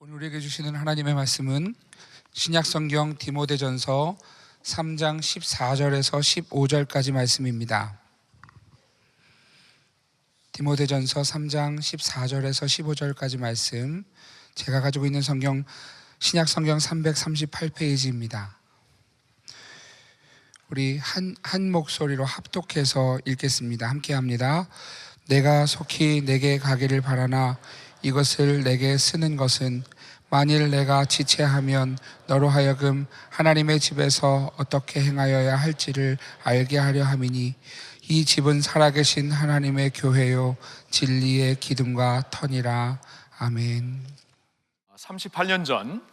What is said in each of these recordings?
오늘 우리에게 주시는 하나님의 말씀은 신약성경 디모데전서 3장 14절에서 15절까지 말씀입니다. 디모데전서 3장 14절에서 15절까지 말씀, 제가 가지고 있는 성경 신약성경 338페이지입니다. 우리 한 목소리로 합독해서 읽겠습니다. 함께 합니다. 내가 속히 내게 가기를 바라나 이것을 내게 쓰는 것은 만일 내가 지체하면 너로 하여금 하나님의 집에서 어떻게 행하여야 할지를 알게 하려 함이니 이 집은 살아계신 하나님의 교회요 진리의 기둥과 터니라. 아멘. 38년 전,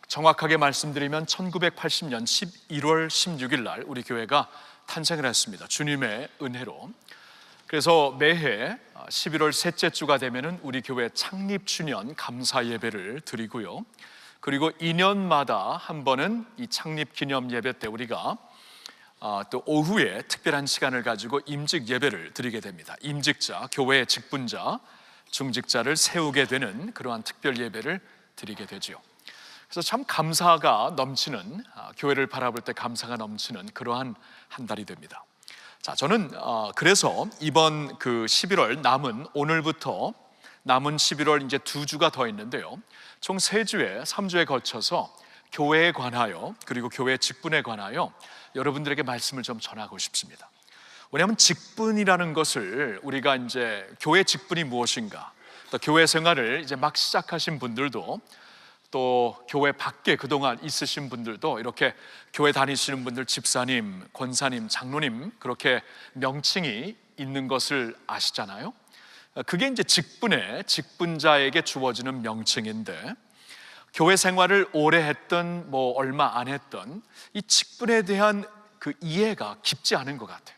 정확하게 말씀드리면 1980년 11월 16일 날 우리 교회가 탄생을 했습니다. 주님의 은혜로. 그래서 매해 11월 셋째 주가 되면은 우리 교회 창립 주년 감사 예배를 드리고요. 그리고 2년마다 한 번은 이 창립 기념 예배 때 우리가 또 오후에 특별한 시간을 가지고 임직 예배를 드리게 됩니다. 임직자, 교회의 직분자, 중직자를 세우게 되는 그러한 특별 예배를 드리게 되죠. 그래서 참 감사가 넘치는, 교회를 바라볼 때 감사가 넘치는 그러한 한 달이 됩니다. 자, 저는 그래서 이번 그 11월 오늘부터 남은 11월 이제 2주가 더 있는데요. 총 3주에 3주에 거쳐서 교회에 관하여, 그리고 교회 직분에 관하여 여러분들에게 말씀을 좀 전하고 싶습니다. 왜냐하면 직분이라는 것을 우리가 이제 교회 직분이 무엇인가, 또 교회 생활을 이제 막 시작하신 분들도, 또 교회 밖에 그동안 있으신 분들도, 이렇게 교회 다니시는 분들 집사님, 권사님, 장로님 그렇게 명칭이 있는 것을 아시잖아요. 그게 이제 직분자에게 주어지는 명칭인데, 교회 생활을 오래 했던 얼마 안 했던 이 직분에 대한 그 이해가 깊지 않은 것 같아요.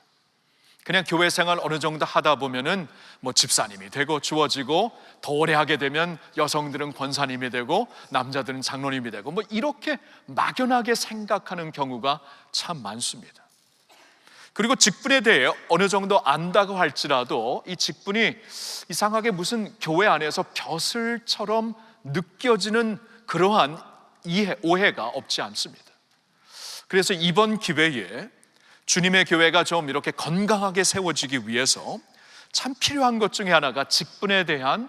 그냥 교회 생활 어느 정도 하다 보면은 집사님이 되고 주어지고, 더 오래 하게 되면 여성들은 권사님이 되고 남자들은 장로님이 되고 이렇게 막연하게 생각하는 경우가 참 많습니다. 그리고 직분에 대해 어느 정도 안다고 할지라도 이 직분이 이상하게 무슨 교회 안에서 벼슬처럼 느껴지는 그러한 오해가 없지 않습니다. 그래서 이번 기회에 주님의 교회가 좀 이렇게 건강하게 세워지기 위해서 참 필요한 것 중에 하나가 직분에 대한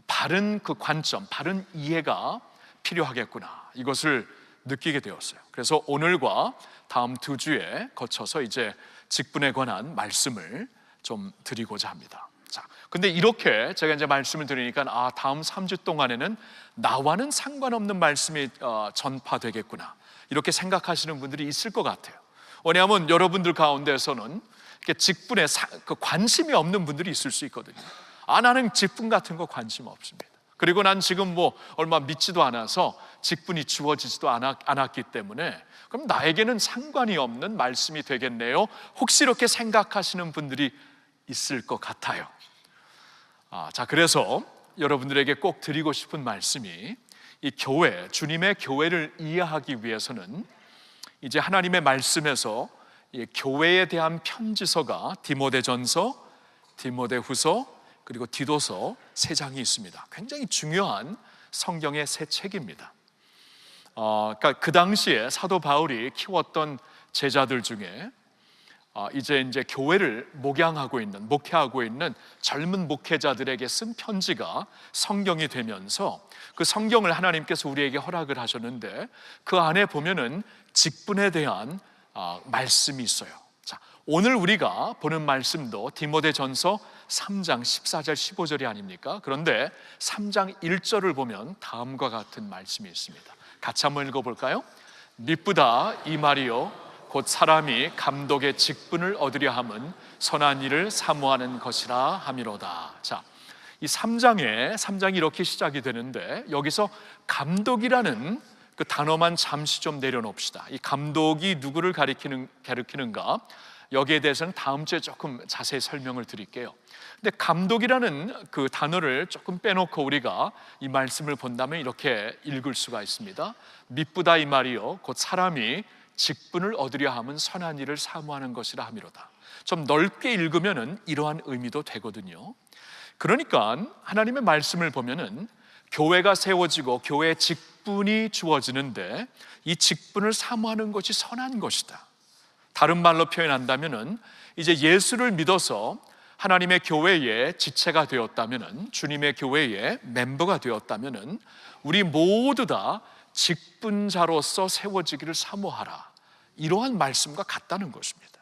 바른 그 관점, 바른 이해가 필요하겠구나, 이것을 느끼게 되었어요. 그래서 오늘과 다음 2주에 거쳐서 이제 직분에 관한 말씀을 좀 드리고자 합니다. 자, 근데 이렇게 제가 이제 말씀을 드리니까 다음 3주 동안에는 나와는 상관없는 말씀이 전파되겠구나, 이렇게 생각하시는 분들이 있을 것 같아요. 왜냐하면 여러분들 가운데서는 직분에 관심이 없는 분들이 있을 수 있거든요. 나는 직분 같은 거 관심 없습니다. 그리고 난 지금 얼마 믿지도 않아서 직분이 주어지지도 않았기 때문에 그럼 나에게는 상관이 없는 말씀이 되겠네요, 혹시 이렇게 생각하시는 분들이 있을 것 같아요. 자, 그래서 여러분들에게 꼭 드리고 싶은 말씀이, 이 교회, 주님의 교회를 이해하기 위해서는 이제 하나님의 말씀에서 이 교회에 대한 편지서가 디모데전서, 디모데후서, 그리고 디도서 3장이 있습니다. 굉장히 중요한 성경의 3책입니다. 그러니까 그 당시에 사도 바울이 키웠던 제자들 중에 이제 교회를 목회하고 있는 젊은 목회자들에게 쓴 편지가 성경이 되면서, 그 성경을 하나님께서 우리에게 허락을 하셨는데 그 안에 보면은 직분에 대한 말씀이 있어요. 자, 오늘 우리가 보는 말씀도 디모데전서 3장 14절 15절이 아닙니까? 그런데 3장 1절을 보면 다음과 같은 말씀이 있습니다. 같이 한번 읽어볼까요? 미쁘다 이 말이요 곧 사람이 감독의 직분을 얻으려 함은 선한 일을 사모하는 것이라 함이로다. 자, 이 3장이 이렇게 시작이 되는데, 여기서 감독이라는 그 단어만 잠시 좀 내려놓읍시다. 이 감독이 누구를 가리키는가, 여기에 대해서는 다음 주에 조금 자세히 설명을 드릴게요. 근데 감독이라는 그 단어를 조금 빼놓고 우리가 이 말씀을 본다면 이렇게 읽을 수가 있습니다. 미쁘다 이 말이요 곧 사람이 직분을 얻으려 함은 선한 일을 사모하는 것이라 함이로다. 좀 넓게 읽으면은 이러한 의미도 되거든요. 그러니까 하나님의 말씀을 보면은 교회가 세워지고 교회의 직분이 주어지는데 이 직분을 사모하는 것이 선한 것이다. 다른 말로 표현한다면은 이제 예수를 믿어서 하나님의 교회의 지체가 되었다면은, 주님의 교회의 멤버가 되었다면은 우리 모두 다 직분자로서 세워지기를 사모하라, 이러한 말씀과 같다는 것입니다.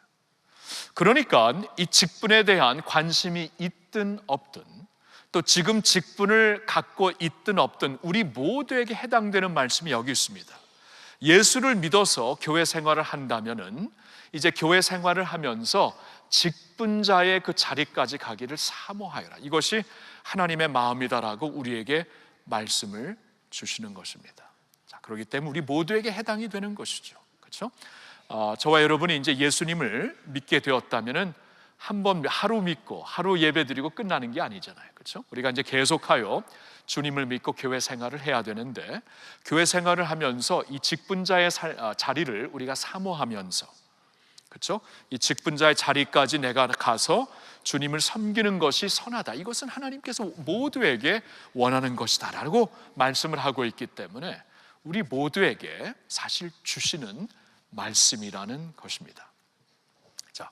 그러니까 이 직분에 대한 관심이 있든 없든, 또 지금 직분을 갖고 있든 없든 우리 모두에게 해당되는 말씀이 여기 있습니다. 예수를 믿어서 교회 생활을 한다면은 이제 교회 생활을 하면서 직분자의 그 자리까지 가기를 사모하여라. 이것이 하나님의 마음이다라고 우리에게 말씀을 주시는 것입니다. 자, 그렇기 때문에 우리 모두에게 해당이 되는 것이죠. 그렇죠? 저와 여러분이 이제 예수님을 믿게 되었다면은 한번 하루 믿고 하루 예배드리고 끝나는 게 아니잖아요. 그렇죠? 우리가 이제 계속하여 주님을 믿고 교회 생활을 해야 되는데, 교회 생활을 하면서 이 직분자의 자리를 우리가 사모하면서, 그렇죠? 이 직분자의 자리까지 내가 가서 주님을 섬기는 것이 선하다. 이것은 하나님께서 모두에게 원하는 것이다 라고 말씀을 하고 있기 때문에 우리 모두에게 사실 주시는 말씀이라는 것입니다. 자,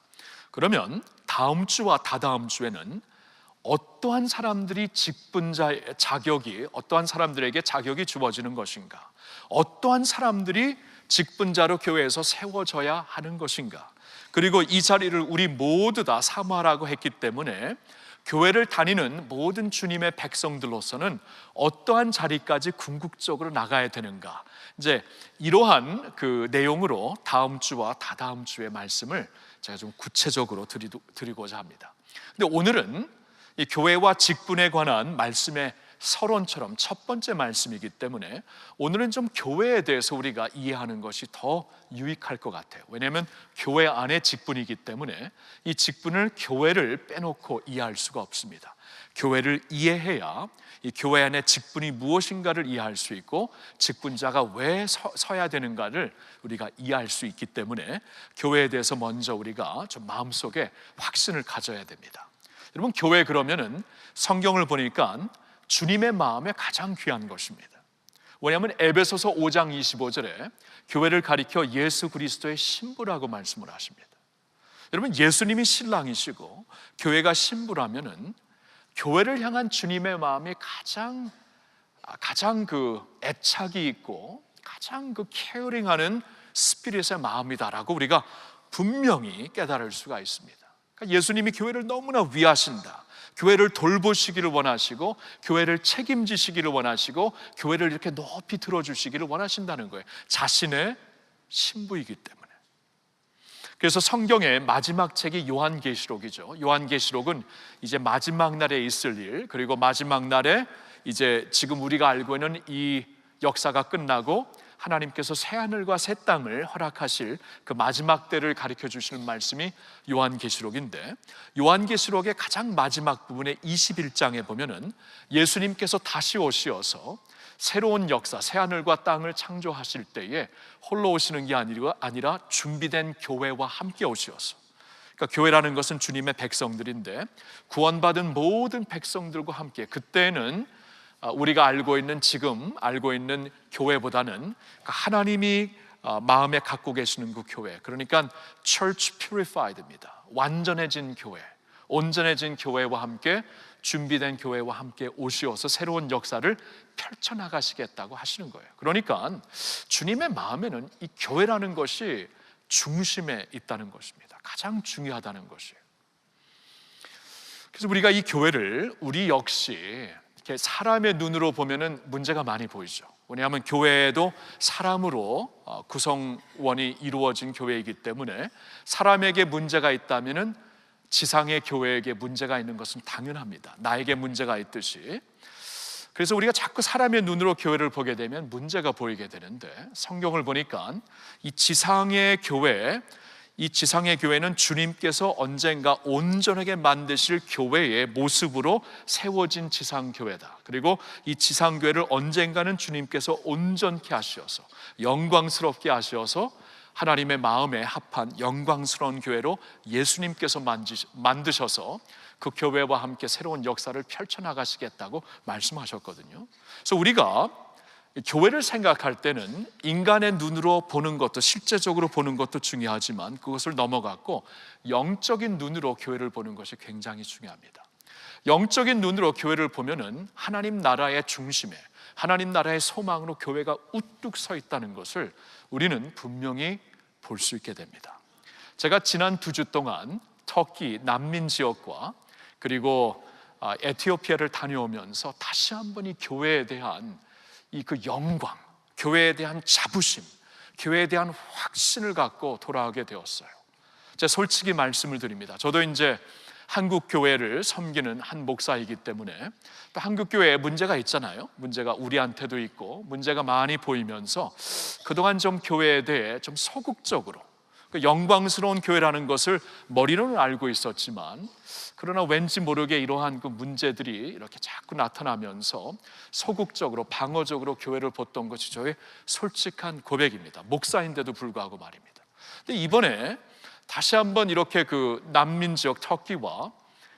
그러면 다음 주와 다다음 주에는 어떠한 사람들이 직분자의 자격이, 어떠한 사람들에게 자격이 주어지는 것인가, 어떠한 사람들이 직분자로 교회에서 세워져야 하는 것인가, 그리고 이 자리를 우리 모두 다 사모하라고 했기 때문에 교회를 다니는 모든 주님의 백성들로서는 어떠한 자리까지 궁극적으로 나가야 되는가, 이제 이러한 그 내용으로 다음 주와 다다음 주의 말씀을 제가 좀 구체적으로 드리고자 합니다. 근데 오늘은 이 교회와 직분에 관한 말씀의 서론처럼 첫 번째 말씀이기 때문에 오늘은 좀 교회에 대해서 우리가 이해하는 것이 더 유익할 것 같아요. 왜냐하면 교회 안에 직분이기 때문에 이 직분을, 교회를 빼놓고 이해할 수가 없습니다. 교회를 이해해야 이 교회 안에 직분이 무엇인가를 이해할 수 있고, 직분자가 왜 서야 되는가를 우리가 이해할 수 있기 때문에 교회에 대해서 먼저 우리가 좀 마음속에 확신을 가져야 됩니다. 여러분, 교회 그러면은 성경을 보니까 주님의 마음에 가장 귀한 것입니다. 왜냐하면 에베소서 5장 25절에 교회를 가리켜 예수 그리스도의 신부라고 말씀을 하십니다. 여러분, 예수님이 신랑이시고 교회가 신부라면은 교회를 향한 주님의 마음이 가장 그 애착이 있고 가장 그 케어링하는 스피릿의 마음이다라고 우리가 분명히 깨달을 수가 있습니다. 그러니까 예수님이 교회를 너무나 위하신다, 교회를 돌보시기를 원하시고 교회를 책임지시기를 원하시고 교회를 이렇게 높이 들어주시기를 원하신다는 거예요. 자신의 신부이기 때문에. 그래서 성경의 마지막 책이 요한계시록이죠. 요한계시록은 이제 마지막 날에 있을 일, 그리고 마지막 날에 이제 지금 우리가 알고 있는 이 역사가 끝나고 하나님께서 새하늘과 새 땅을 허락하실 그 마지막 때를 가르쳐 주시는 말씀이 요한계시록인데, 요한계시록의 가장 마지막 부분의 21장에 보면은 예수님께서 다시 오시어서 새로운 역사, 새하늘과 땅을 창조하실 때에 홀로 오시는 게 아니라 준비된 교회와 함께 오시어서, 그러니까 교회라는 것은 주님의 백성들인데 구원받은 모든 백성들과 함께, 그때는 우리가 지금 알고 있는 교회보다는 하나님이 마음에 갖고 계시는 그 교회, 그러니까 Church Purified입니다. 완전해진 교회, 온전해진 교회와 함께, 준비된 교회와 함께 오시어서 새로운 역사를 펼쳐나가시겠다고 하시는 거예요. 그러니까 주님의 마음에는 이 교회라는 것이 중심에 있다는 것입니다. 가장 중요하다는 것이에요. 그래서 우리가 이 교회를, 우리 역시 이렇게 사람의 눈으로 보면은 문제가 많이 보이죠. 왜냐하면 교회도 사람으로 구성원이 이루어진 교회이기 때문에 사람에게 문제가 있다면은 지상의 교회에게 문제가 있는 것은 당연합니다. 나에게 문제가 있듯이. 그래서 우리가 자꾸 사람의 눈으로 교회를 보게 되면 문제가 보이게 되는데, 성경을 보니까 이 지상의 교회는 주님께서 언젠가 온전하게 만드실 교회의 모습으로 세워진 지상교회다. 그리고 이 지상교회를 언젠가는 주님께서 온전케 하셔서, 영광스럽게 하셔서 하나님의 마음에 합한 영광스러운 교회로 예수님께서 만드셔서 그 교회와 함께 새로운 역사를 펼쳐나가시겠다고 말씀하셨거든요. 그래서 우리가 교회를 생각할 때는 인간의 눈으로 보는 것도, 실제적으로 보는 것도 중요하지만 그것을 넘어갔고 영적인 눈으로 교회를 보는 것이 굉장히 중요합니다. 영적인 눈으로 교회를 보면은 하나님 나라의 중심에, 하나님 나라의 소망으로 교회가 우뚝 서 있다는 것을 우리는 분명히 볼 수 있게 됩니다. 제가 지난 2주 동안 터키 난민 지역과 그리고 에티오피아를 다녀오면서 다시 한번 이 교회에 대한 그 영광, 교회에 대한 자부심, 교회에 대한 확신을 갖고 돌아오게 되었어요. 제가 솔직히 말씀을 드립니다. 저도 이제 한국 교회를 섬기는 한 목사이기 때문에 또 한국 교회에 문제가 있잖아요. 문제가 우리한테도 있고 문제가 많이 보이면서 그동안 좀 교회에 대해 좀 소극적으로, 영광스러운 교회라는 것을 머리로는 알고 있었지만 그러나 왠지 모르게 이러한 그 문제들이 이렇게 자꾸 나타나면서 소극적으로, 방어적으로 교회를 봤던 것이 저의 솔직한 고백입니다. 목사인데도 불구하고 말입니다. 근데 이번에 다시 한번 이렇게 그 난민 지역 터키와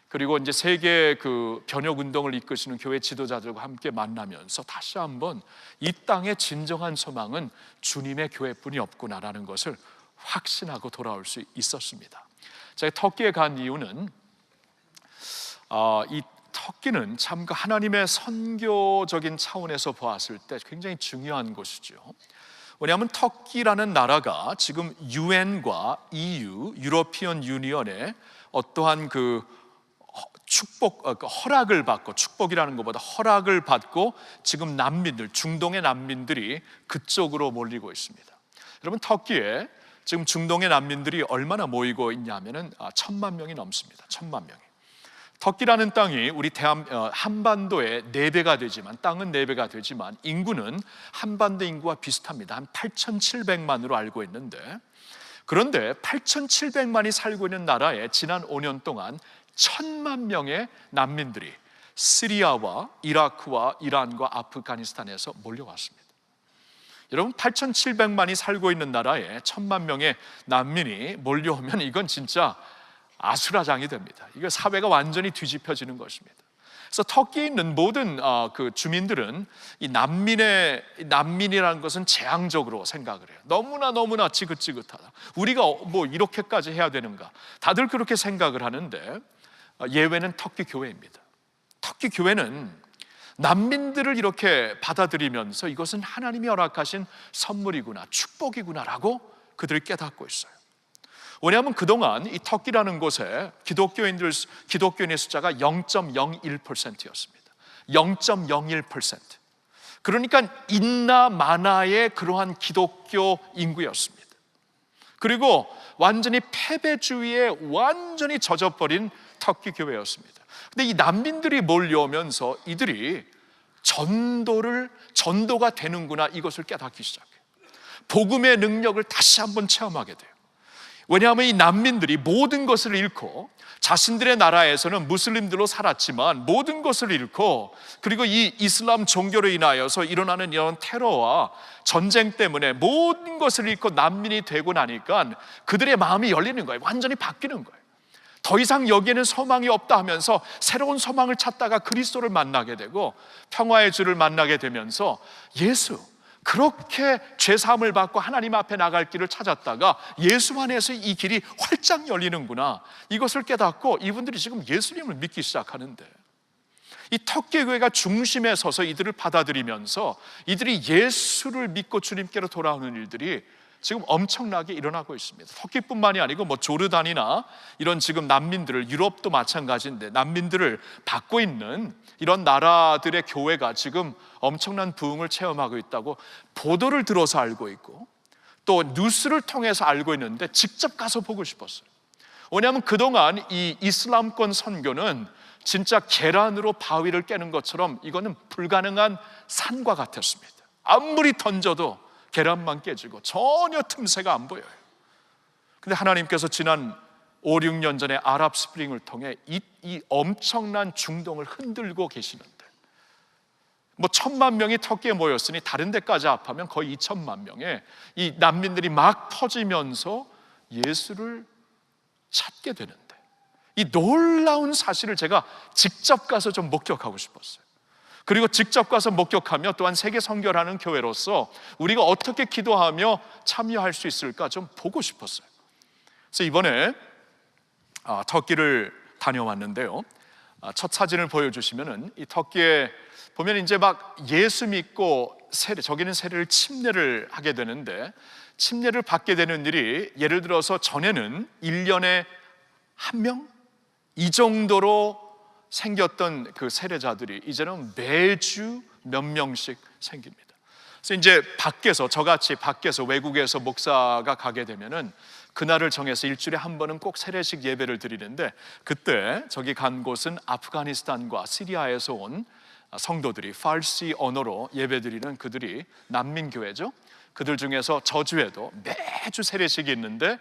그리고 이제 세계 그 변혁 운동을 이끄시는 교회 지도자들과 함께 만나면서 다시 한번 이 땅의 진정한 소망은 주님의 교회뿐이 없구나라는 것을 확신하고 돌아올 수 있었습니다. 제가 터키에 간 이유는 이 터키는 참 그 하나님의 선교적인 차원에서 보았을 때 굉장히 중요한 곳이죠. 왜냐하면 터키라는 나라가 지금 유엔과 EU, 유러피언 유니언의 어떠한 그 축복, 허락을 받고, 축복이라는 것보다 허락을 받고 지금 난민들, 중동의 난민들이 그쪽으로 몰리고 있습니다. 여러분, 터키에 지금 중동의 난민들이 얼마나 모이고 있냐면은 1,000만 명이 넘습니다. 1,000만 명이. 터키라는 땅이 우리 한반도의 4배가 되지만, 땅은 4배가 되지만 인구는 한반도 인구와 비슷합니다. 한 8,700만으로 알고 있는데, 그런데 8,700만이 살고 있는 나라에 지난 5년 동안 1,000만 명의 난민들이 시리아와 이라크와 이란과 아프가니스탄에서 몰려왔습니다. 여러분, 8,700만이 살고 있는 나라에 1,000만 명의 난민이 몰려오면 이건 진짜 아수라장이 됩니다. 이거 사회가 완전히 뒤집혀지는 것입니다. 그래서 터키에 있는 모든 그 주민들은 이 난민이라는 것은 재앙적으로 생각을 해요. 너무나 지긋지긋하다. 우리가 뭐 이렇게까지 해야 되는가? 다들 그렇게 생각을 하는데 예외는 터키 교회입니다. 터키 교회는 난민들을 이렇게 받아들이면서 이것은 하나님이 허락하신 선물이구나, 축복이구나라고 그들이 깨닫고 있어요. 왜냐하면 그동안 이 터키라는 곳에 기독교인의 숫자가 0.01%였습니다. 0.01%. 그러니까 있나 마나의 그러한 기독교 인구였습니다. 그리고 완전히 패배주의에 완전히 젖어버린 터키 교회였습니다. 근데 이 난민들이 몰려오면서 이들이 전도가 되는구나, 이것을 깨닫기 시작해요. 복음의 능력을 다시 한번 체험하게 돼요. 왜냐하면 이 난민들이 모든 것을 잃고, 자신들의 나라에서는 무슬림들로 살았지만 모든 것을 잃고, 그리고 이 이슬람 종교로 인하여서 일어나는 이런 테러와 전쟁 때문에 모든 것을 잃고 난민이 되고 나니까 그들의 마음이 열리는 거예요. 완전히 바뀌는 거예요. 더 이상 여기에는 소망이 없다 하면서 새로운 소망을 찾다가 그리스도를 만나게 되고 평화의 주를 만나게 되면서 예수, 그렇게 죄사함을 받고 하나님 앞에 나갈 길을 찾았다가 예수 안에서 이 길이 활짝 열리는구나, 이것을 깨닫고 이분들이 지금 예수님을 믿기 시작하는데, 이 터키 교회가 중심에 서서 이들을 받아들이면서 이들이 예수를 믿고 주님께로 돌아오는 일들이 지금 엄청나게 일어나고 있습니다. 터키뿐만이 아니고 뭐 조르단이나 이런 지금 난민들을, 유럽도 마찬가지인데 난민들을 받고 있는 이런 나라들의 교회가 지금 엄청난 부흥을 체험하고 있다고 보도를 들어서 알고 있고, 또 뉴스를 통해서 알고 있는데 직접 가서 보고 싶었어요. 왜냐하면 그동안 이 이슬람권 선교는 진짜 계란으로 바위를 깨는 것처럼 이거는 불가능한 산과 같았습니다. 아무리 던져도 계란만 깨지고 전혀 틈새가 안 보여요. 근데 하나님께서 지난 5, 6년 전에 아랍 스프링을 통해 이 엄청난 중동을 흔들고 계시는데, 뭐 1,000만 명이 터키에 모였으니 다른 데까지 합하면 거의 2,000만 명의 이 난민들이 막 터지면서 예수를 찾게 되는데, 이 놀라운 사실을 제가 직접 가서 좀 목격하고 싶었어요. 그리고 직접 가서 목격하며 또한 세계 선교하는 교회로서 우리가 어떻게 기도하며 참여할 수 있을까 좀 보고 싶었어요. 그래서 이번에 터키를 다녀왔는데요. 첫 사진을 보여주시면은 이 터키에 보면 이제 막 예수 믿고 저기는 세례를 침례를 하게 되는데, 침례를 받게 되는 일이 예를 들어서 전에는 1년에 한 명? 이 정도로 생겼던 그 세례자들이 이제는 매주 몇 명씩 생깁니다. 그래서 이제 밖에서, 저같이 밖에서 외국에서 목사가 가게 되면은 그날을 정해서 일주일에 한 번은 꼭 세례식 예배를 드리는데, 그때 저기 간 곳은 아프가니스탄과 시리아에서 온 성도들이 파르시 언어로 예배드리는 그들이 난민교회죠. 그들 중에서 저 주에도 매주 세례식이 있는데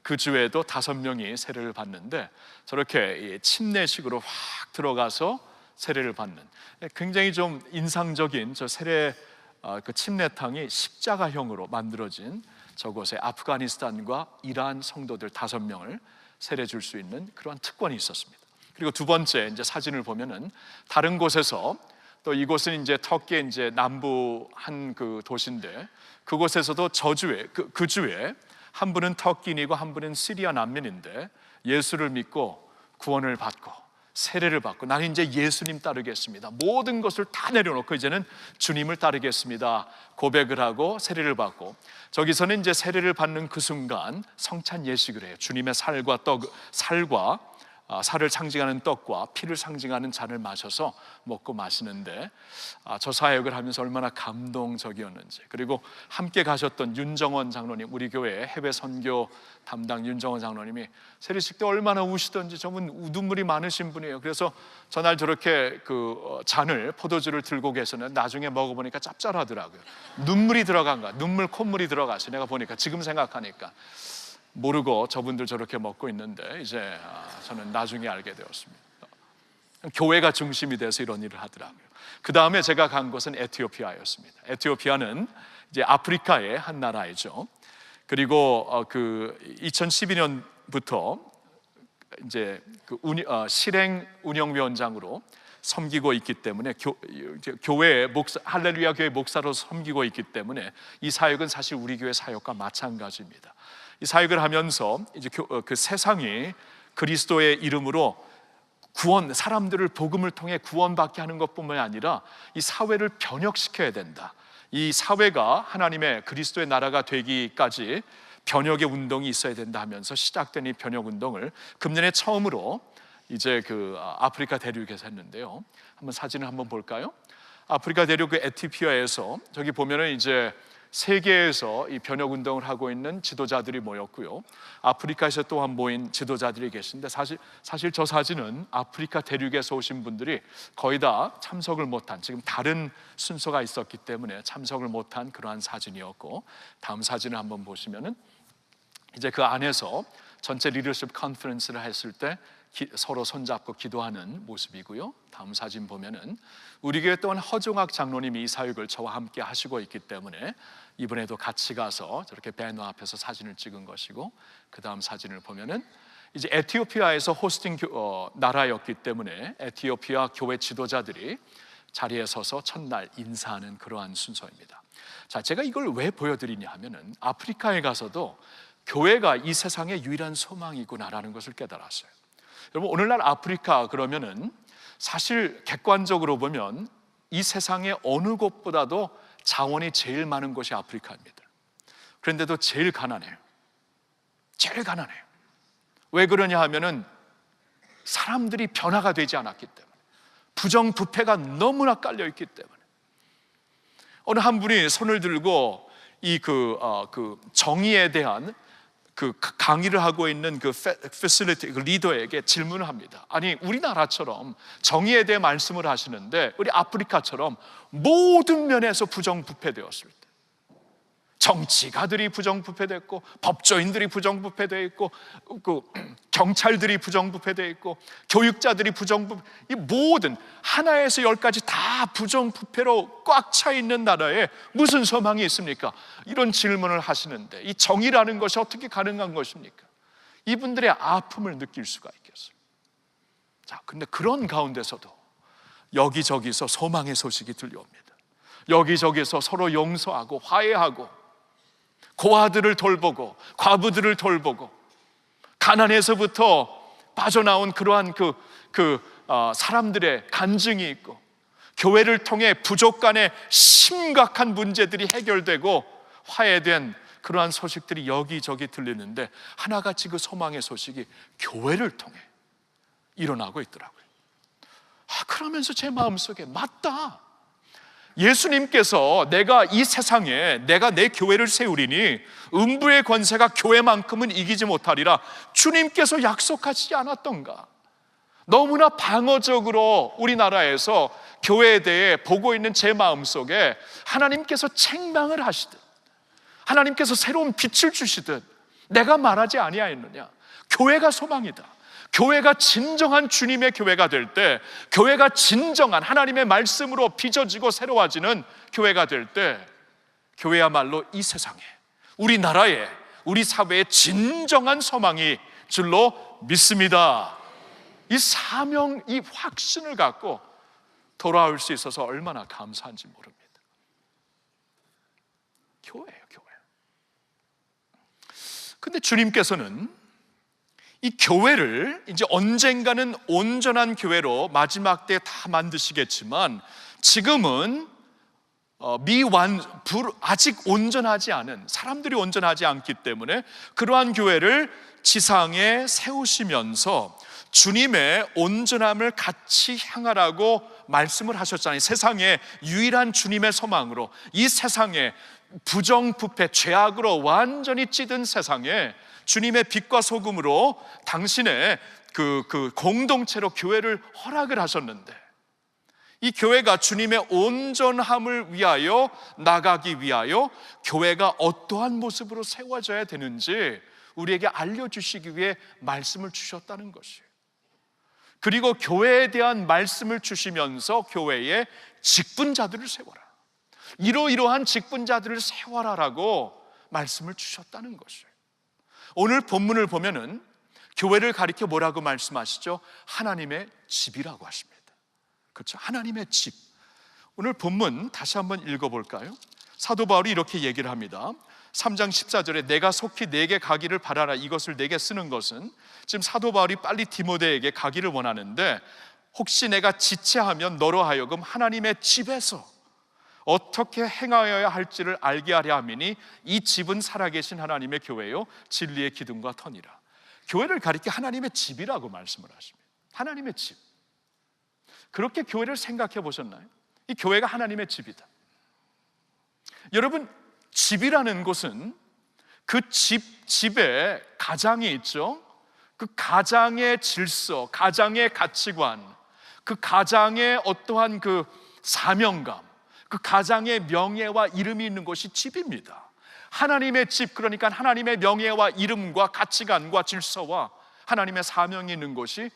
그 주에도 5명이 세례를 받는데, 저렇게 침례식으로 확 들어가서 세례를 받는 굉장히 좀 인상적인 저 세례 그 침례탕이 십자가형으로 만들어진 저곳에 아프가니스탄과 이란 성도들 5명을 세례 줄 수 있는 그러한 특권이 있었습니다. 그리고 두 번째 이제 사진을 보면은 다른 곳에서, 또 이곳은 이제 터키의 이제 남부 한 그 도시인데, 그곳에서도 저주에 그 주에 한 분은 터키인이고 한 분은 시리아 난민인데 예수를 믿고 구원을 받고 세례를 받고, 나는 이제 예수님 따르겠습니다, 모든 것을 다 내려놓고 이제는 주님을 따르겠습니다 고백을 하고 세례를 받고, 저기서는 이제 세례를 받는 그 순간 성찬 예식을 해요. 주님의 살과 살을 상징하는 떡과 피를 상징하는 잔을 마셔서 먹고 마시는데, 저 사역을 하면서 얼마나 감동적이었는지, 그리고 함께 가셨던 윤정원 장로님, 우리 교회 해외 선교 담당 윤정원 장로님이 세례식 때 얼마나 우시던지, 저분 눈물이 많으신 분이에요. 그래서 전날 저렇게 그 잔을, 포도주를 들고 계셨는데 나중에 먹어보니까 짭짤하더라고요. 눈물이 들어간 거야. 콧물이 들어가서 내가 보니까, 지금 생각하니까 모르고 저분들 저렇게 먹고 있는데 이제 저는 나중에 알게 되었습니다. 교회가 중심이 돼서 이런 일을 하더라고요. 그 다음에 제가 간 곳은 에티오피아였습니다. 에티오피아는 이제 아프리카의 한 나라이죠. 그리고 그 2012년부터 이제 그 실행 운영위원장으로 섬기고 있기 때문에, 교회 목사, 할렐루야 교회 목사로 섬기고 있기 때문에 이 사역은 사실 우리 교회 사역과 마찬가지입니다. 이 사역을 하면서 이제 그 세상이 그리스도의 이름으로 사람들을 복음을 통해 구원받게 하는 것뿐만 아니라 이 사회를 변혁시켜야 된다. 이 사회가 하나님의 그리스도의 나라가 되기까지 변혁의 운동이 있어야 된다 하면서 시작된 이 변혁 운동을 금년에 처음으로 이제 그 아프리카 대륙에서 했는데요. 한번 사진을 한번 볼까요? 아프리카 대륙 그 에티오피아에서 저기 보면은 이제 세계에서 이 변혁 운동을 하고 있는 지도자들이 모였고요. 아프리카에서 또한 모인 지도자들이 계신데, 사실 저 사진은 아프리카 대륙에서 오신 분들이 거의 다 참석을 못한, 지금 다른 순서가 있었기 때문에 참석을 못한 그러한 사진이었고, 다음 사진을 한번 보시면은 이제 그 안에서 전체 리더십 컨퍼런스를 했을 때 서로 손잡고 기도하는 모습이고요. 다음 사진 보면은 우리 교회 또한 허종학 장로님이 이 사역을 저와 함께 하시고 있기 때문에 이번에도 같이 가서 저렇게 배너 앞에서 사진을 찍은 것이고, 그 다음 사진을 보면은 이제 에티오피아에서 호스팅 나라였기 때문에 에티오피아 교회 지도자들이 자리에 서서 첫날 인사하는 그러한 순서입니다. 자, 제가 이걸 왜 보여드리냐 하면은 아프리카에 가서도 교회가 이 세상의 유일한 소망이구나라는 것을 깨달았어요. 여러분, 오늘날 아프리카 그러면은 사실 객관적으로 보면 이 세상의 어느 곳보다도 자원이 제일 많은 곳이 아프리카입니다. 그런데도 제일 가난해요. 제일 가난해요. 왜 그러냐 하면은 사람들이 변화가 되지 않았기 때문에, 부정부패가 너무나 깔려 있기 때문에. 어느 한 분이 손을 들고 이 정의에 대한 그 강의를 하고 있는 그 패실리티 그 리더에게 질문을 합니다. 아니, 우리나라처럼 정의에 대해 말씀을 하시는데 우리 아프리카처럼 모든 면에서 부정부패되었을 때, 정치가들이 부정부패됐고, 법조인들이 부정부패되어 있고, 그 경찰들이 부정부패되어 있고, 교육자들이 이 모든 하나에서 10까지 다 부정부패로 꽉 차 있는 나라에 무슨 소망이 있습니까? 이런 질문을 하시는데, 이 정의라는 것이 어떻게 가능한 것입니까? 이분들의 아픔을 느낄 수가 있겠어요. 자, 근데 그런 가운데서도 여기저기서 소망의 소식이 들려옵니다. 여기저기서 서로 용서하고 화해하고 고아들을 돌보고 과부들을 돌보고 가난에서부터 빠져나온 그러한 사람들의 간증이 있고, 교회를 통해 부족 간의 심각한 문제들이 해결되고 화해된 그러한 소식들이 여기저기 들리는데, 하나같이 그 소망의 소식이 교회를 통해 일어나고 있더라고요. 그러면서 제 마음속에 맞다, 예수님께서 내가 이 세상에 내가 내 교회를 세우리니 음부의 권세가 교회만큼은 이기지 못하리라 주님께서 약속하시지 않았던가. 너무나 방어적으로 우리나라에서 교회에 대해 보고 있는 제 마음속에 하나님께서 책망을 하시듯, 하나님께서 새로운 빛을 주시듯 내가 말하지 아니하였느냐. 교회가 소망이다. 교회가 진정한 주님의 교회가 될 때, 교회가 진정한 하나님의 말씀으로 빚어지고 새로워지는 교회가 될 때, 교회야말로 이 세상에, 우리나라에, 우리 사회에 진정한 소망이 줄로 믿습니다. 이 사명, 이 확신을 갖고 돌아올 수 있어서 얼마나 감사한지 모릅니다. 교회예요, 교회. 근데 주님께서는 이 교회를 이제 언젠가는 온전한 교회로 마지막 때 다 만드시겠지만, 지금은 아직 온전하지 않은, 사람들이 온전하지 않기 때문에 그러한 교회를 지상에 세우시면서 주님의 온전함을 같이 향하라고 말씀을 하셨잖아요. 세상에 유일한 주님의 소망으로, 이 세상에 부정부패, 죄악으로 완전히 찌든 세상에 주님의 빛과 소금으로 당신의 그 공동체로 교회를 허락을 하셨는데, 이 교회가 주님의 온전함을 위하여 나가기 위하여 교회가 어떠한 모습으로 세워져야 되는지 우리에게 알려주시기 위해 말씀을 주셨다는 것이에요. 그리고 교회에 대한 말씀을 주시면서 교회에 직분자들을 세워라, 이러이러한 직분자들을 세워라라고 말씀을 주셨다는 것이에요. 오늘 본문을 보면은 교회를 가리켜 뭐라고 말씀하시죠? 하나님의 집이라고 하십니다. 그렇죠? 하나님의 집. 오늘 본문 다시 한번 읽어볼까요? 사도 바울이 이렇게 얘기를 합니다. 3장 14절에 내가 속히 내게 가기를 바라라, 이것을 내게 쓰는 것은, 지금 사도 바울이 빨리 디모데에게 가기를 원하는데, 혹시 내가 지체하면 너로 하여금 하나님의 집에서 어떻게 행하여야 할지를 알게 하려 함이니 이 집은 살아계신 하나님의 교회요 진리의 기둥과 터니라. 교회를 가리켜 하나님의 집이라고 말씀을 하십니다. 하나님의 집. 그렇게 교회를 생각해 보셨나요? 이 교회가 하나님의 집이다. 여러분, 집이라는 곳은 그 집에 가장이 있죠. 그 가장의 질서, 가장의 가치관, 그 가장의 어떠한 그 사명감, 그 가장의 명예와 이름이 있는 곳이 집입니다. 하나님의 집, 그러니까 하나님의 명예와 이름과 가치관과 질서와 하나님의 사명이 있는 곳이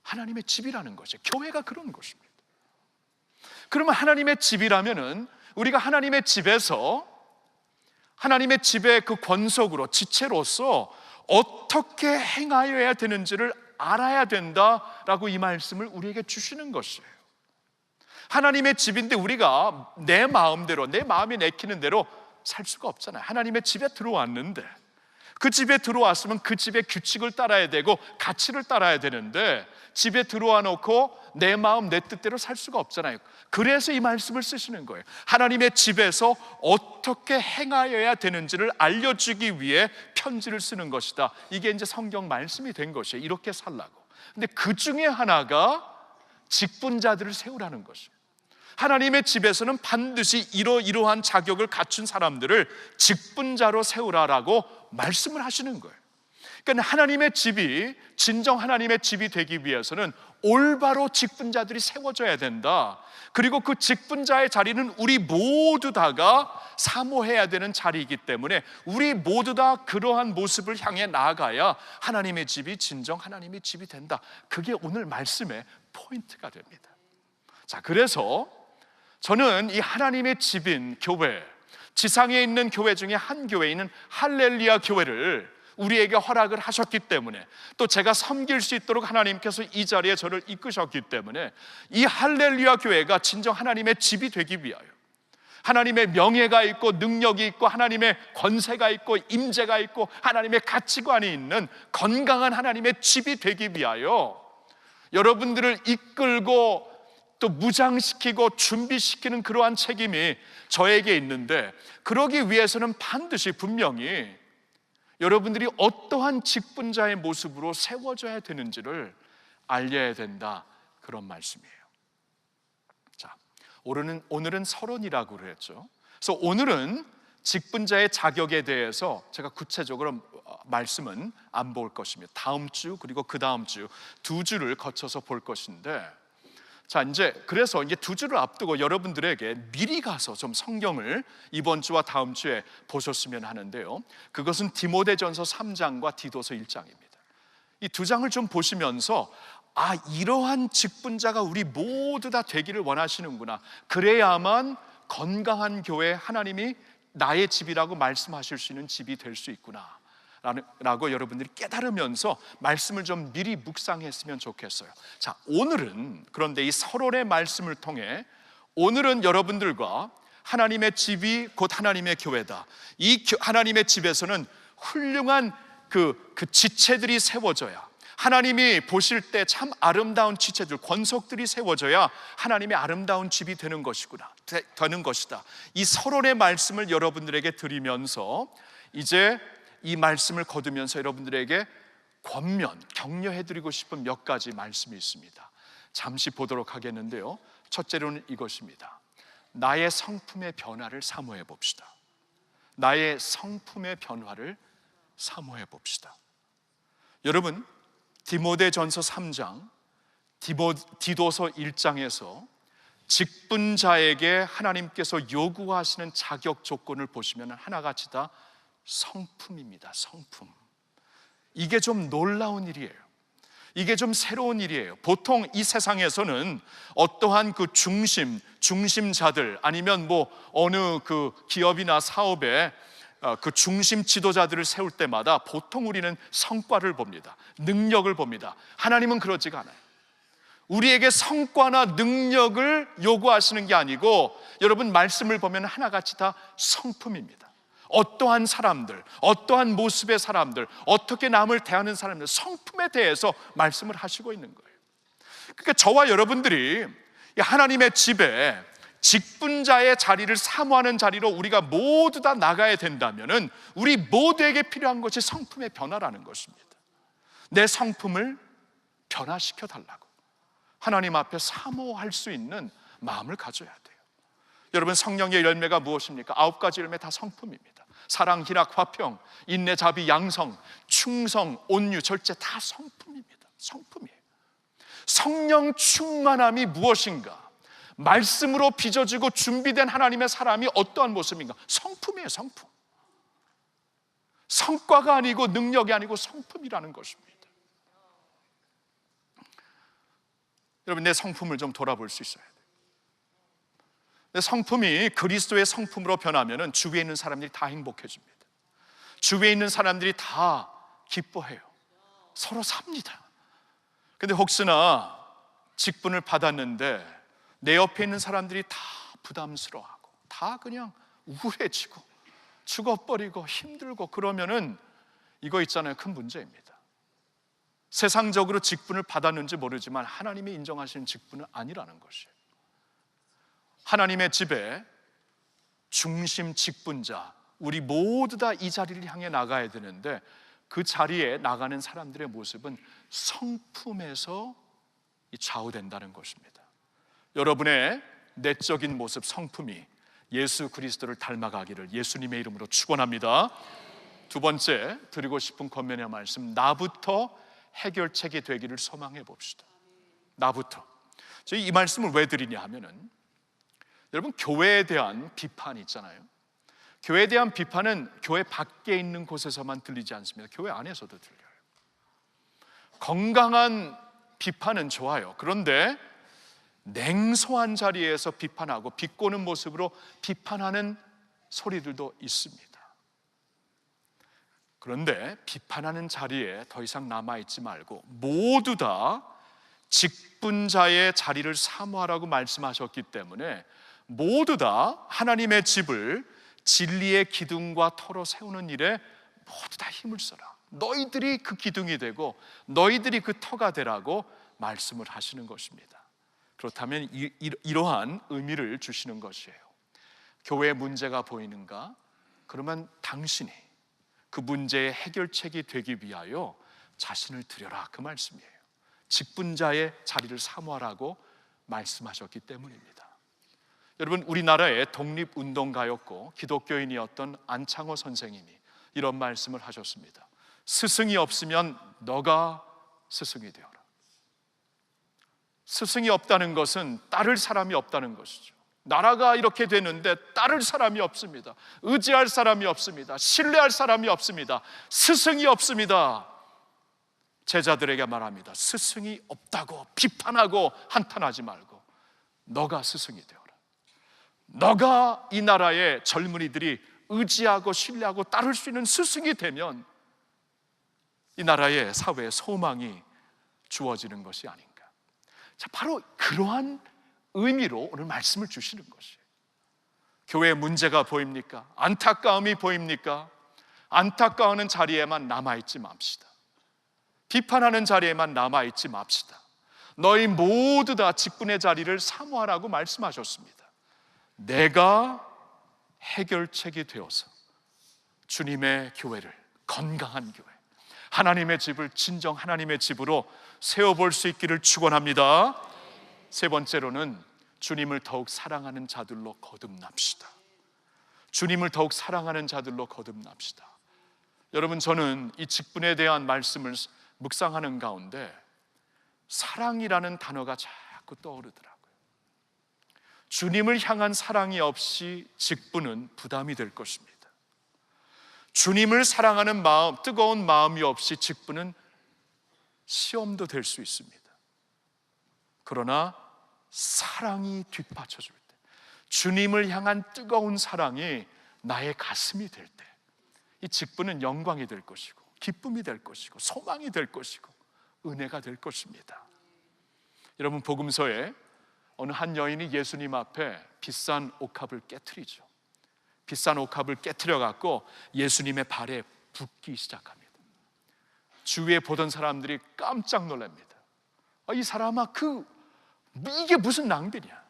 하나님의 집이라는 것이에요. 교회가 그런 곳입니다. 그러면 하나님의 집이라면은 우리가 하나님의 집에서, 하나님의 집의 그 권속으로, 지체로서 어떻게 행하여야 되는지를 알아야 된다라고 이 말씀을 우리에게 주시는 것이에요. 하나님의 집인데 우리가 내 마음대로, 내 마음이 내키는 대로 살 수가 없잖아요. 하나님의 집에 들어왔는데, 그 집에 들어왔으면 그 집의 규칙을 따라야 되고 가치를 따라야 되는데, 집에 들어와 놓고 내 마음 내 뜻대로 살 수가 없잖아요. 그래서 이 말씀을 쓰시는 거예요. 하나님의 집에서 어떻게 행하여야 되는지를 알려주기 위해 편지를 쓰는 것이다. 이게 이제 성경 말씀이 된 것이에요. 이렇게 살라고. 근데 그 중에 하나가 직분자들을 세우라는 것이에요. 하나님의 집에서는 반드시 이러한 자격을 갖춘 사람들을 직분자로 세우라라고 말씀을 하시는 거예요. 그러니까 하나님의 집이, 진정 하나님의 집이 되기 위해서는 올바로 직분자들이 세워져야 된다. 그리고 그 직분자의 자리는 우리 모두 다가 사모해야 되는 자리이기 때문에 우리 모두 다 그러한 모습을 향해 나아가야 하나님의 집이 진정 하나님의 집이 된다. 그게 오늘 말씀의 포인트가 됩니다. 자, 그래서 저는 이 하나님의 집인 교회, 지상에 있는 교회 중에 한 교회인 할렐루야 교회를 우리에게 허락을 하셨기 때문에, 또 제가 섬길 수 있도록 하나님께서 이 자리에 저를 이끄셨기 때문에 이 할렐루야 교회가 진정 하나님의 집이 되기 위하여, 하나님의 명예가 있고 능력이 있고 하나님의 권세가 있고 임재가 있고 하나님의 가치관이 있는 건강한 하나님의 집이 되기 위하여 여러분들을 이끌고 또 무장시키고 준비시키는 그러한 책임이 저에게 있는데, 그러기 위해서는 반드시 분명히 여러분들이 어떠한 직분자의 모습으로 세워져야 되는지를 알려야 된다, 그런 말씀이에요. 자, 오늘은 서론이라고 그랬죠. 그래서 오늘은 직분자의 자격에 대해서 제가 구체적으로 말씀은 안 볼 것입니다. 다음 주 그리고 그 다음 주 두 주를 거쳐서 볼 것인데, 자, 그래서 이제 두 주를 앞두고 여러분들에게 미리 가서 좀 성경을 이번 주와 다음 주에 보셨으면 하는데요, 그것은 디모데전서 3장과 디도서 1장입니다. 이 두 장을 좀 보시면서 이러한 직분자가 우리 모두 다 되기를 원하시는구나, 그래야만 건강한 교회, 하나님이 나의 집이라고 말씀하실 수 있는 집이 될 수 있구나 라고 여러분들이 깨달으면서 말씀을 좀 미리 묵상했으면 좋겠어요. 자, 오늘은 그런데 이 서론의 말씀을 통해 오늘은 여러분들과 하나님의 집이 곧 하나님의 교회다, 이 하나님의 집에서는 훌륭한 그 지체들이 세워져야, 하나님이 보실 때 참 아름다운 지체들, 권속들이 세워져야 하나님의 아름다운 집이 되는 것이구나, 되는 것이다. 이 서론의 말씀을 여러분들에게 드리면서 이제 이 말씀을 거두면서 여러분들에게 격려해드리고 싶은 몇 가지 말씀이 있습니다. 잠시 보도록 하겠는데요, 첫째로는 이것입니다. 나의 성품의 변화를 사모해 봅시다. 나의 성품의 변화를 사모해 봅시다. 여러분, 디모데전서 3장, 디도서 1장에서 직분자에게 하나님께서 요구하시는 자격 조건을 보시면 하나같이 다 성품입니다. 성품. 이게 좀 놀라운 일이에요. 이게 좀 새로운 일이에요. 보통 이 세상에서는 어떠한 그 중심자들, 아니면 어느 그 기업이나 사업에 그 중심 지도자들을 세울 때마다 보통 우리는 성과를 봅니다. 능력을 봅니다. 하나님은 그러지가 않아요. 우리에게 성과나 능력을 요구하시는 게 아니고, 여러분 말씀을 보면 하나같이 다 성품입니다. 어떠한 사람들, 어떠한 모습의 사람들, 어떻게 남을 대하는 사람들, 성품에 대해서 말씀을 하시고 있는 거예요. 그러니까 저와 여러분들이 하나님의 집에 직분자의 자리를 사모하는 자리로 우리가 모두 다 나가야 된다면은 우리 모두에게 필요한 것이 성품의 변화라는 것입니다. 내 성품을 변화시켜 달라고 하나님 앞에 사모할 수 있는 마음을 가져야 돼요. 여러분, 성령의 열매가 무엇입니까? 9가지 열매 다 성품입니다. 사랑, 희락, 화평, 인내, 자비, 양성, 충성, 온유, 절제, 다 성품입니다. 성품이에요. 성령 충만함이 무엇인가? 말씀으로 빚어지고 준비된 하나님의 사람이 어떠한 모습인가? 성품이에요. 성품. 성과가 아니고 능력이 아니고 성품이라는 것입니다. 여러분, 내 성품을 좀 돌아볼 수 있어야 돼요. 내 성품이 그리스도의 성품으로 변하면 주위에 있는 사람들이 다 행복해집니다. 주위에 있는 사람들이 다 기뻐해요. 서로 삽니다. 근데 혹시나 직분을 받았는데 내 옆에 있는 사람들이 다 부담스러워하고 다 그냥 우울해지고 죽어버리고 힘들고 그러면은 이거 있잖아요, 큰 문제입니다. 세상적으로 직분을 받았는지 모르지만 하나님이 인정하시는 직분은 아니라는 것이에요. 하나님의 집에 중심 직분자, 우리 모두 다 이 자리를 향해 나가야 되는데, 그 자리에 나가는 사람들의 모습은 성품에서 좌우된다는 것입니다. 여러분의 내적인 모습, 성품이 예수 그리스도를 닮아가기를 예수님의 이름으로 축원합니다. 두 번째 드리고 싶은 권면의 말씀, 나부터 해결책이 되기를 소망해 봅시다. 나부터. 저희 이 말씀을 왜 드리냐 하면은, 여러분, 교회에 대한 비판이 있잖아요. 교회에 대한 비판은 교회 밖에 있는 곳에서만 들리지 않습니다. 교회 안에서도 들려요. 건강한 비판은 좋아요. 그런데 냉소한 자리에서 비판하고 비꼬는 모습으로 비판하는 소리들도 있습니다. 그런데 비판하는 자리에 더 이상 남아있지 말고 모두 다 직분자의 자리를 사모하라고 말씀하셨기 때문에 모두 다 하나님의 집을 진리의 기둥과 터로 세우는 일에 모두 다 힘을 써라. 너희들이 그 기둥이 되고 너희들이 그 터가 되라고 말씀을 하시는 것입니다. 그렇다면 이러한 의미를 주시는 것이에요. 교회에 문제가 보이는가? 그러면 당신이 그 문제의 해결책이 되기 위하여 자신을 드려라, 그 말씀이에요. 직분자의 자리를 사모하라고 말씀하셨기 때문입니다. 여러분, 우리나라의 독립운동가였고 기독교인이었던 안창호 선생님이 이런 말씀을 하셨습니다. 스승이 없으면 너가 스승이 되어라. 스승이 없다는 것은 따를 사람이 없다는 것이죠. 나라가 이렇게 되는데 따를 사람이 없습니다. 의지할 사람이 없습니다. 신뢰할 사람이 없습니다. 스승이 없습니다. 제자들에게 말합니다. 스승이 없다고 비판하고 한탄하지 말고 너가 스승이 되어라. 너가 이 나라의 젊은이들이 의지하고 신뢰하고 따를 수 있는 스승이 되면 이 나라의 사회에 소망이 주어지는 것이 아닌가. 자, 바로 그러한 의미로 오늘 말씀을 주시는 것이에요. 교회에 문제가 보입니까? 안타까움이 보입니까? 안타까워하는 자리에만 남아있지 맙시다. 비판하는 자리에만 남아있지 맙시다. 너희 모두 다 직분의 자리를 사모하라고 말씀하셨습니다. 내가 해결책이 되어서 주님의 교회를, 건강한 교회, 하나님의 집을 진정 하나님의 집으로 세워볼 수 있기를 축원합니다. 세 번째로는 주님을 더욱 사랑하는 자들로 거듭납시다. 주님을 더욱 사랑하는 자들로 거듭납시다. 여러분, 저는 이 직분에 대한 말씀을 묵상하는 가운데 사랑이라는 단어가 자꾸 떠오르더라고요. 주님을 향한 사랑이 없이 직분은 부담이 될 것입니다. 주님을 사랑하는 마음, 뜨거운 마음이 없이 직분은 시험도 될 수 있습니다. 그러나 사랑이 뒷받쳐줄 때, 주님을 향한 뜨거운 사랑이 나의 가슴이 될 때, 이 직분은 영광이 될 것이고 기쁨이 될 것이고 소망이 될 것이고 은혜가 될 것입니다. 여러분, 복음서에 어느 한 여인이 예수님 앞에 비싼 옥합을 깨트리죠. 비싼 옥합을 깨트려 갖고 예수님의 발에 붓기 시작합니다. 주위에 보던 사람들이 깜짝 놀랍니다. 이 사람아, 이게 무슨 낭비냐.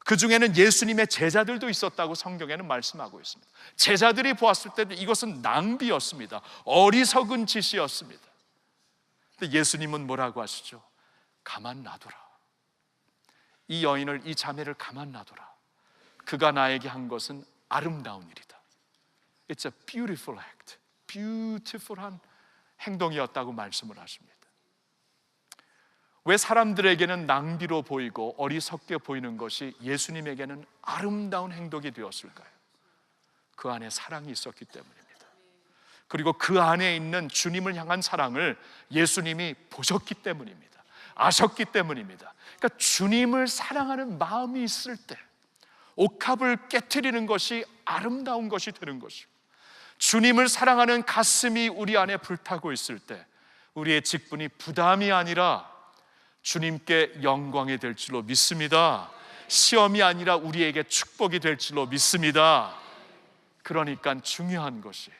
그 중에는 예수님의 제자들도 있었다고 성경에는 말씀하고 있습니다. 제자들이 보았을 때도 이것은 낭비였습니다. 어리석은 짓이었습니다. 근데 예수님은 뭐라고 하시죠? 가만 놔둬라. 이 여인을, 이 자매를 가만 놔둬라. 그가 나에게 한 것은 아름다운 일이다. It's a beautiful act. beautiful한 행동이었다고 말씀을 하십니다. 왜 사람들에게는 낭비로 보이고 어리석게 보이는 것이 예수님에게는 아름다운 행동이 되었을까요? 그 안에 사랑이 있었기 때문입니다. 그리고 그 안에 있는 주님을 향한 사랑을 예수님이 보셨기 때문입니다. 아셨기 때문입니다. 그러니까 주님을 사랑하는 마음이 있을 때 옥합을 깨트리는 것이 아름다운 것이 되는 것이고, 주님을 사랑하는 가슴이 우리 안에 불타고 있을 때 우리의 직분이 부담이 아니라 주님께 영광이 될 줄로 믿습니다. 시험이 아니라 우리에게 축복이 될 줄로 믿습니다. 그러니까 중요한 것이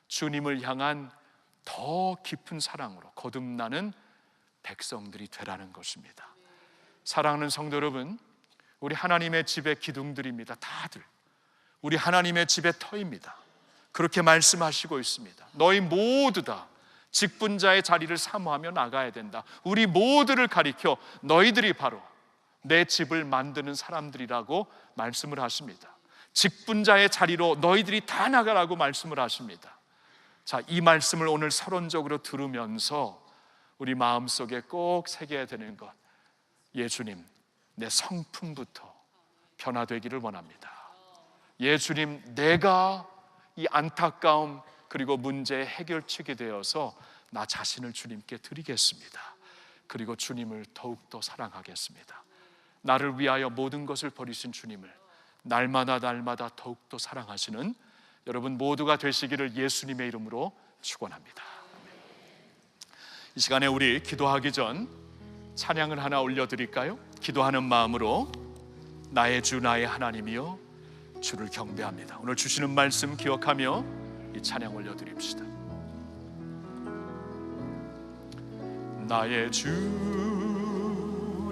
주님을 향한 더 깊은 사랑으로 거듭나는 백성들이 되라는 것입니다. 사랑하는 성도 여러분, 우리 하나님의 집의 기둥들입니다. 다들 우리 하나님의 집의 터입니다. 그렇게 말씀하시고 있습니다. 너희 모두 다 직분자의 자리를 사모하며 나가야 된다. 우리 모두를 가리켜 너희들이 바로 내 집을 만드는 사람들이라고 말씀을 하십니다. 직분자의 자리로 너희들이 다 나가라고 말씀을 하십니다. 자, 이 말씀을 오늘 서론적으로 들으면서 우리 마음속에 꼭 새겨야 되는 것, 예수님, 내 성품부터 변화되기를 원합니다. 예수님, 내가 이 안타까움 그리고 문제의 해결책이 되어서 나 자신을 주님께 드리겠습니다. 그리고 주님을 더욱더 사랑하겠습니다. 나를 위하여 모든 것을 버리신 주님을 날마다 더욱더 사랑하시는 여러분 모두가 되시기를 예수님의 이름으로 축원합니다. 이 시간에 우리 기도하기 전 찬양을 하나 올려드릴까요? 기도하는 마음으로 나의 주 나의 하나님이여 주를 경배합니다. 오늘 주시는 말씀 기억하며 이 찬양 올려드립시다. 나의 주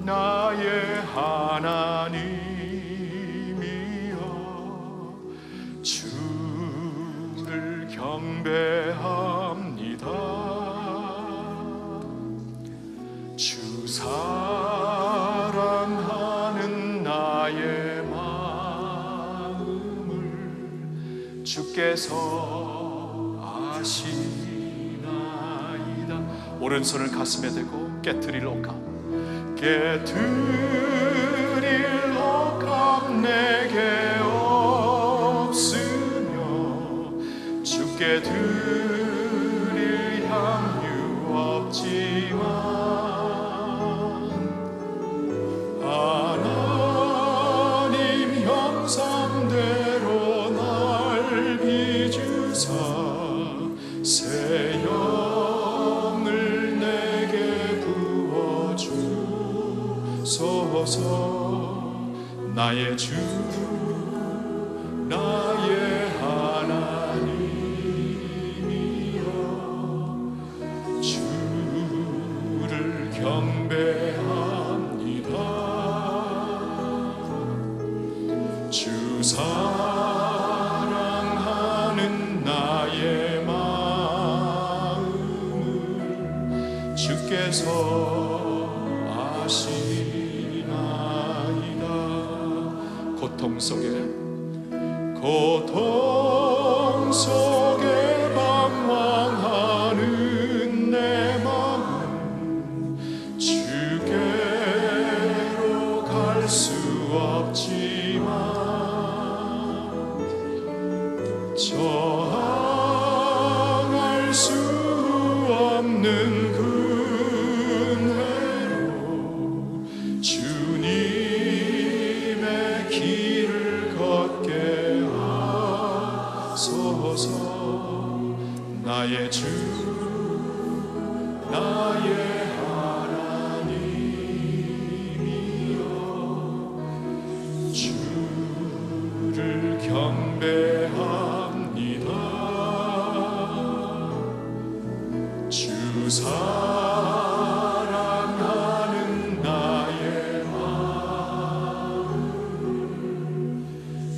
나의 하나님이여 주를 경배합니다. 주 사랑하는 나의 마음을 주께서 아시나이다. 오른손을 가슴에 대고 깨트릴 옥합 깨트릴 옥합 내게 없으며 주께 드릴 향유 없지만 하나님 형상대로 날 빚으사 새 영을 내게 부어주소서. 나의 주 나의 하나님이여 주를 경배합니다. 주 사랑하는 나의 마음을 주께서 아시나이다. 고통 속에 방황하는 내 마음 주께로 갈 수 없지만 저항할 수 없는 은혜로 주님의 길을 걷게 하소서. 나의 주 나의 하나님이여 주를 경배합니다. 주 사랑하는 나의 마음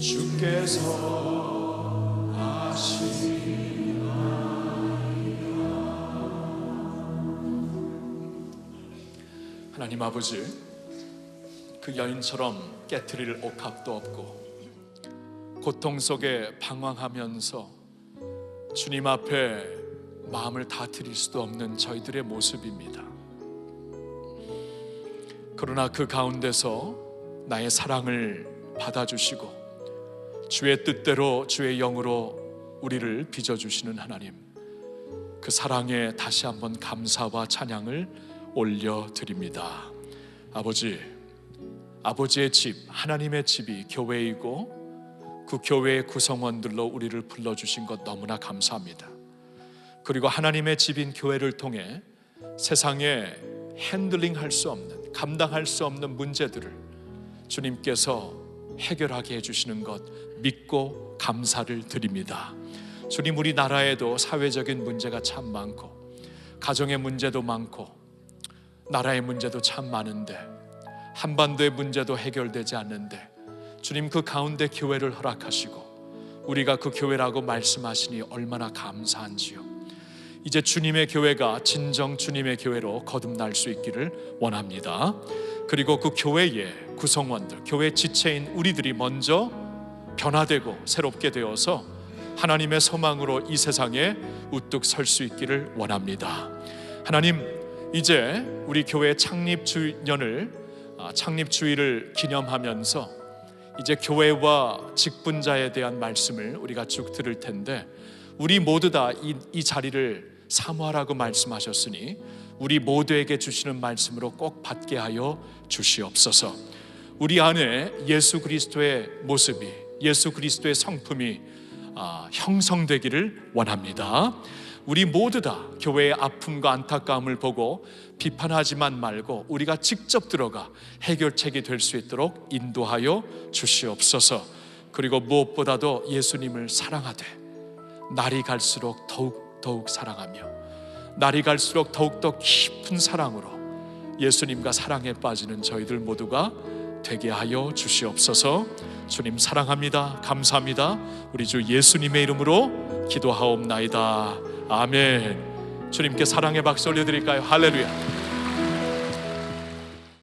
주께서 아시나이다. 하나님 아버지, 그 여인처럼 깨트릴 옥합도 없고 고통 속에 방황하면서 주님 앞에 마음을 다 드릴 수도 없는 저희들의 모습입니다. 그러나 그 가운데서 나의 사랑을 받아주시고 주의 뜻대로 주의 영으로 우리를 빚어주시는 하나님, 그 사랑에 다시 한번 감사와 찬양을 올려드립니다. 아버지의 집, 하나님의 집이 교회이고 그 교회의 구성원들로 우리를 불러주신 것 너무나 감사합니다. 그리고 하나님의 집인 교회를 통해 세상에 핸들링할 수 없는, 감당할 수 없는 문제들을 주님께서 해결하게 해주시는 것 믿고 감사를 드립니다. 주님, 우리 나라에도 사회적인 문제가 참 많고 가정의 문제도 많고 나라의 문제도 참 많은데 한반도의 문제도 해결되지 않는데 주님, 그 가운데 교회를 허락하시고 우리가 그 교회라고 말씀하시니 얼마나 감사한지요. 이제 주님의 교회가 진정 주님의 교회로 거듭날 수 있기를 원합니다. 그리고 그 교회의 구성원들, 교회 지체인 우리들이 먼저 변화되고 새롭게 되어서 하나님의 소망으로 이 세상에 우뚝 설 수 있기를 원합니다. 하나님, 이제 우리 교회 창립주의를 기념하면서 이제 교회와 직분자에 대한 말씀을 우리가 쭉 들을 텐데, 우리 모두 다 이 자리를 사모하라고 말씀하셨으니 우리 모두에게 주시는 말씀으로 꼭 받게 하여 주시옵소서. 우리 안에 예수 그리스도의 모습이, 예수 그리스도의 성품이 형성되기를 원합니다. 우리 모두 다 교회의 아픔과 안타까움을 보고 비판하지만 말고 우리가 직접 들어가 해결책이 될 수 있도록 인도하여 주시옵소서. 그리고 무엇보다도 예수님을 사랑하되 날이 갈수록 더욱 사랑하며 날이 갈수록 더욱더 깊은 사랑으로 예수님과 사랑에 빠지는 저희들 모두가 되게 하여 주시옵소서. 주님 사랑합니다. 감사합니다. 우리 주 예수님의 이름으로 기도하옵나이다. 아멘. 주님께 사랑의 박수 올려드릴까요? 할렐루야.